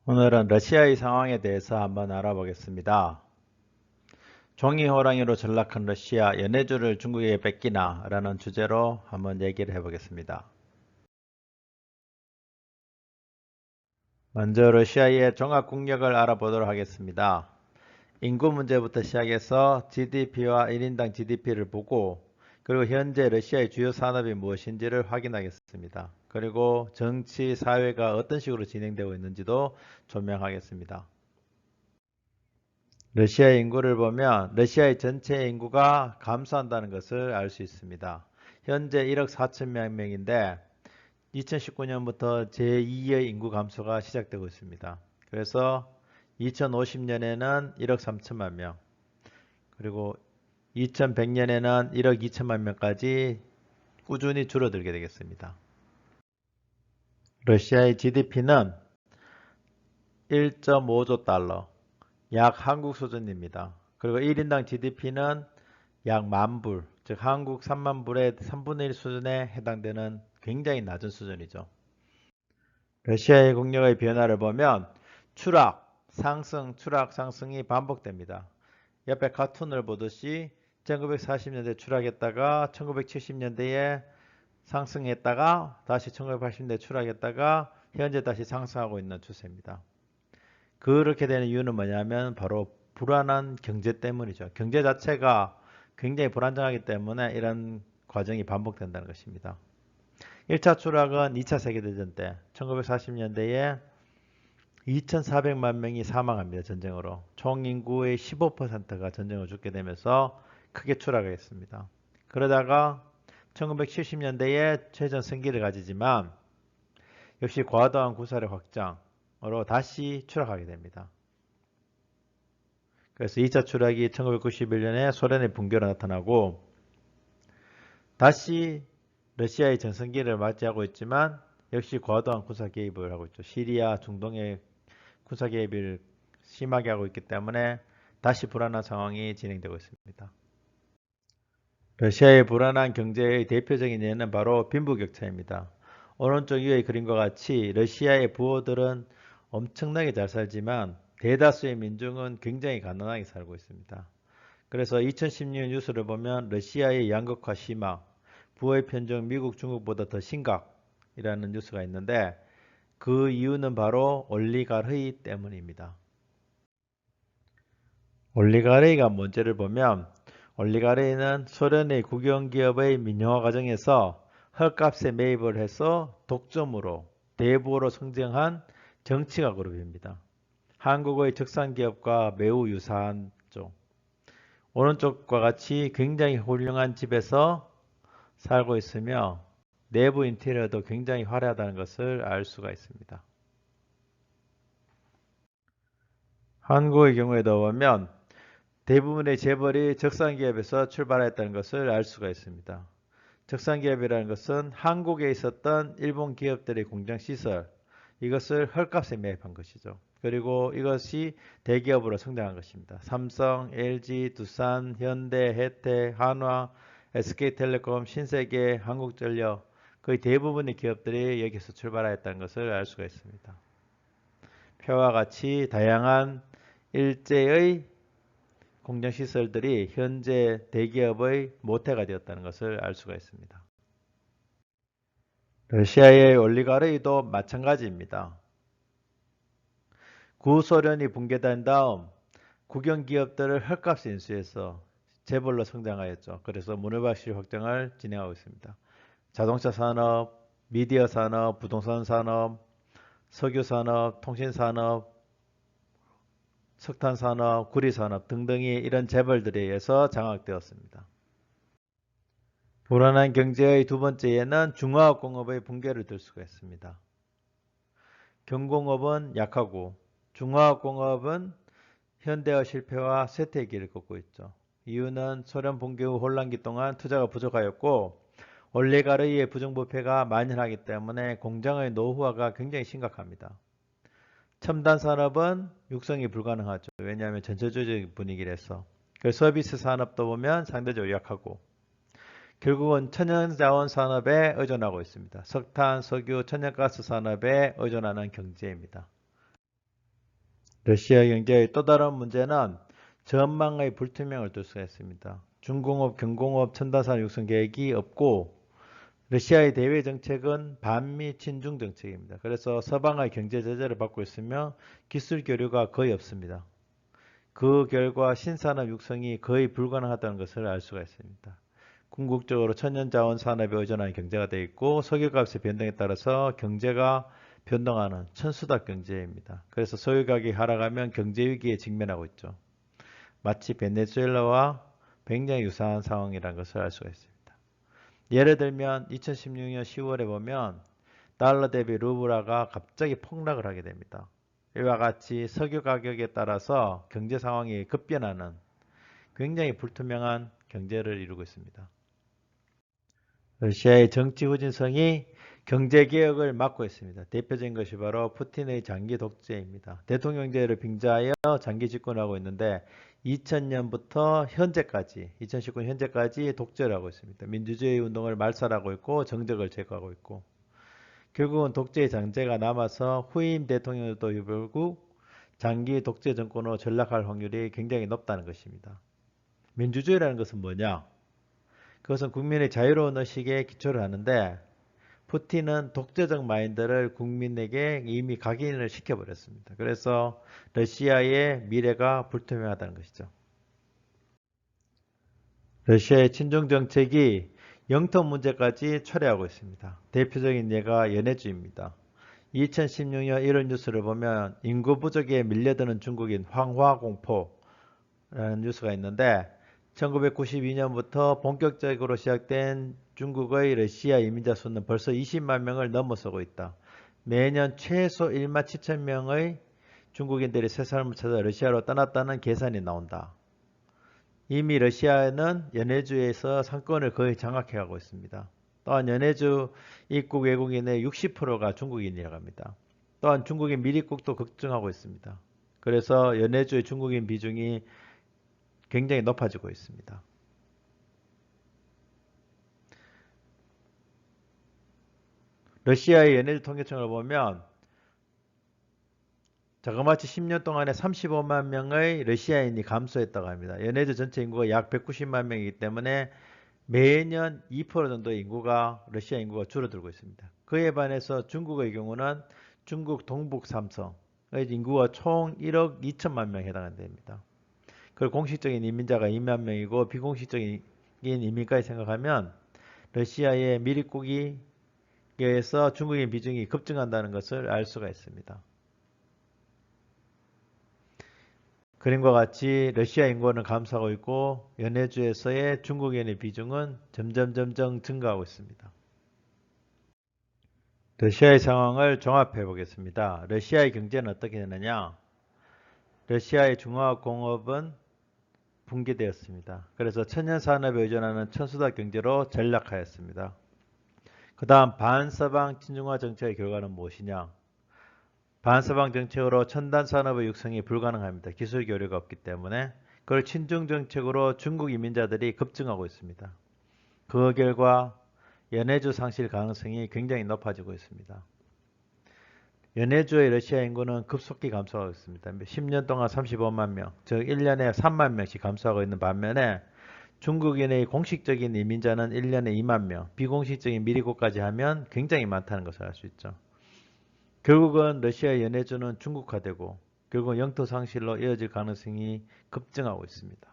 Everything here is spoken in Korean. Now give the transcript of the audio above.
오늘은 러시아의 상황에 대해서 한번 알아보겠습니다. 종이 호랑이로 전락한 러시아, 연해주를 중국에게 뺏기나 라는 주제로 한번 얘기를 해보겠습니다. 먼저 러시아의 종합국력을 알아보도록 하겠습니다. 인구 문제부터 시작해서 GDP와 1인당 GDP를 보고, 그리고 현재 러시아의 주요 산업이 무엇인지를 확인하겠습니다. 그리고 정치, 사회가 어떤 식으로 진행되고 있는지도 조명하겠습니다. 러시아의 인구를 보면 러시아의 전체 인구가 감소한다는 것을 알 수 있습니다. 현재 1억 4천만 명인데 2019년부터 제2의 인구 감소가 시작되고 있습니다. 그래서 2050년에는 1억 3천만 명, 그리고 2100년에는 1억 2천만 명까지 꾸준히 줄어들게 되겠습니다. 러시아의 GDP는 1.5조 달러, 약 한국 수준입니다. 그리고 1인당 GDP는 약 만불, 즉 한국 3만 불의 3분의 1 수준에 해당되는 굉장히 낮은 수준이죠. 러시아의 국력의 변화를 보면 추락, 상승, 추락, 상승이 반복됩니다. 옆에 카툰을 보듯이 1940년대 추락했다가 1970년대에 상승했다가 다시 1980년대 추락했다가 현재 다시 상승하고 있는 추세입니다. 그렇게 되는 이유는 뭐냐면 바로 불안한 경제 때문이죠. 경제 자체가 굉장히 불안정하기 때문에 이런 과정이 반복된다는 것입니다. 1차 추락은 2차 세계대전 때 1940년대에 2,400만 명이 사망합니다. 전쟁으로. 총 인구의 15%가 전쟁으로 죽게 되면서 크게 추락했습니다. 그러다가 1970년대에 최전 승기를 가지지만 역시 과도한 구사력 확장으로 다시 추락하게 됩니다. 그래서 2차 추락이 1991년에 소련의 붕괴로 나타나고 다시 러시아의 전성기를 맞이하고 있지만 역시 과도한 군사 개입을 하고 있죠. 시리아, 중동의 군사 개입을 심하게 하고 있기 때문에 다시 불안한 상황이 진행되고 있습니다. 러시아의 불안한 경제의 대표적인 예는 바로 빈부격차입니다. 오른쪽 위의 그림과 같이 러시아의 부호들은 엄청나게 잘 살지만 대다수의 민중은 굉장히 가난하게 살고 있습니다. 그래서 2016년 뉴스를 보면 러시아의 양극화 심화, 부의 편중 미국, 중국보다 더 심각이라는 뉴스가 있는데 그 이유는 바로 올리가르히 때문입니다. 올리가르히가 뭔지를 보면 올리가르히는 소련의 국영기업의 민영화 과정에서 헐값에 매입을 해서 독점으로 대부호로 성장한 정치가 그룹입니다. 한국의 적산기업과 매우 유사한 쪽. 오른쪽과 같이 굉장히 훌륭한 집에서 살고 있으며 내부 인테리어도 굉장히 화려하다는 것을 알 수가 있습니다. 한국의 경우에도 보면 대부분의 재벌이 적산기업에서 출발했다는 것을 알 수가 있습니다. 적산기업이라는 것은 한국에 있었던 일본 기업들의 공장시설, 이것을 헐값에 매입한 것이죠. 그리고 이것이 대기업으로 성장한 것입니다. 삼성, LG, 두산, 현대, 혜태, 한화, SK텔레콤, 신세계, 한국전력, 거의 대부분의 기업들이 여기서 출발했다는 것을 알 수가 있습니다. 표와 같이 다양한 일제의 공장시설들이 현재 대기업의 모태가 되었다는 것을 알 수가 있습니다. 러시아의 올리가르히도 마찬가지입니다. 구소련이 붕괴된 다음 국영기업들을 헐값에 인수해서 재벌로 성장하였죠. 그래서 문해발실 확장을 진행하고 있습니다. 자동차 산업, 미디어 산업, 부동산 산업, 석유 산업, 통신 산업, 석탄 산업, 구리 산업 등등이 이런 재벌들에 의해서 장악되었습니다. 불안한 경제의 두 번째에는 중화학공업의 붕괴를 들 수가 있습니다. 경공업은 약하고 중화학공업은 현대화 실패와 쇠퇴의 길을 걷고 있죠. 이유는 소련 붕괴 후 혼란기 동안 투자가 부족하였고 올리가르히의 부정부패가 만연하기 때문에 공장의 노후화가 굉장히 심각합니다. 첨단 산업은 육성이 불가능하죠. 왜냐하면 전체주의 분위기라서. 서비스 산업도 보면 상대적으로 약하고 결국은 천연자원 산업에 의존하고 있습니다. 석탄, 석유, 천연가스 산업에 의존하는 경제입니다. 러시아 경제의 또 다른 문제는 전망의 불투명을 둘 수가 있습니다. 중공업, 경공업, 첨단산 육성 계획이 없고 러시아의 대외 정책은 반미 친중 정책입니다. 그래서 서방의 경제 제재를 받고 있으며 기술 교류가 거의 없습니다. 그 결과 신산업 육성이 거의 불가능하다는 것을 알 수가 있습니다. 궁극적으로 천연자원 산업에 의존하는 경제가 되어 있고 석유값의 변동에 따라서 경제가 변동하는 천수답 경제입니다. 그래서 석유 가격이 하락하면 경제 위기에 직면하고 있죠. 마치 베네수엘라와 굉장히 유사한 상황이라는 것을 알 수가 있습니다. 예를 들면 2016년 10월에 보면 달러 대비 루블화가 갑자기 폭락을 하게 됩니다. 이와 같이 석유 가격에 따라서 경제 상황이 급변하는 굉장히 불투명한 경제를 이루고 있습니다. 러시아의 정치 후진성이 경제 개혁을 막고 있습니다. 대표적인 것이 바로 푸틴의 장기 독재입니다. 대통령제를 빙자하여 장기 집권을 하고 있는데 2000년부터 현재까지 2019년 현재까지 독재를 하고 있습니다. 민주주의 운동을 말살하고 있고 정적을 제거하고 있고 결국은 독재의 장제가 남아서 후임 대통령도 결국 장기 독재 정권으로 전락할 확률이 굉장히 높다는 것입니다. 민주주의라는 것은 뭐냐? 그것은 국민의 자유로운 의식에 기초를 하는데 푸틴은 독재적 마인드를 국민에게 이미 각인을 시켜버렸습니다. 그래서 러시아의 미래가 불투명하다는 것이죠. 러시아의 친중 정책이 영토 문제까지 초래하고 있습니다. 대표적인 예가 연해주입니다. 2016년 1월 뉴스를 보면 인구 부족에 밀려드는 중국인 황화공포라는 뉴스가 있는데 1992년부터 본격적으로 시작된 중국의 러시아 이민자 수는 벌써 20만 명을 넘어서고 있다. 매년 최소 1만 7천 명의 중국인들이 새 삶을 찾아 러시아로 떠났다는 계산이 나온다. 이미 러시아는 연해주에서 상권을 거의 장악해가고 있습니다. 또한 연해주 입국 외국인의 60%가 중국인이라고 합니다. 또한 중국인 미입국도 급증하고 있습니다. 그래서 연해주의 중국인 비중이 굉장히 높아지고 있습니다. 러시아의 연해주 통계청을 보면 자그마치 10년 동안에 35만 명의 러시아인이 감소했다고 합니다. 연해주 전체 인구가 약 190만 명이기 때문에 매년 2% 정도의 인구가 러시아 인구가 줄어들고 있습니다. 그에 반해서 중국의 경우는 중국 동북 삼성의 인구가 총 1억 2천만 명에 해당됩니다. 그리고 공식적인 이민자가 2만 명이고 비공식적인 이민까지 생각하면 러시아의 미입국에서 중국인 비중이 급증한다는 것을 알 수가 있습니다. 그림과 같이 러시아 인구는 감소하고 있고 연해주에서의 중국인의 비중은 점점 증가하고 있습니다. 러시아의 상황을 종합해 보겠습니다. 러시아의 경제는 어떻게 되느냐? 러시아의 중화공업은 붕괴되었습니다. 그래서 천연산업에 의존하는 천수다 경제로 전락하였습니다. 그 다음 반서방 친중화 정책의 결과는 무엇이냐? 반서방 정책으로 첨단 산업의 육성이 불가능합니다. 기술 교류가 없기 때문에. 그걸 친중 정책으로 중국 이민자들이 급증하고 있습니다. 그 결과 연해주 상실 가능성이 굉장히 높아지고 있습니다. 연해주의 러시아 인구는 급속히 감소하고 있습니다. 10년 동안 35만 명, 즉 1년에 3만 명씩 감소하고 있는 반면에 중국인의 공식적인 이민자는 1년에 2만 명, 비공식적인 미리국까지 하면 굉장히 많다는 것을 알 수 있죠. 결국은 러시아의 연해주는 중국화되고 결국 영토 상실로 이어질 가능성이 급증하고 있습니다.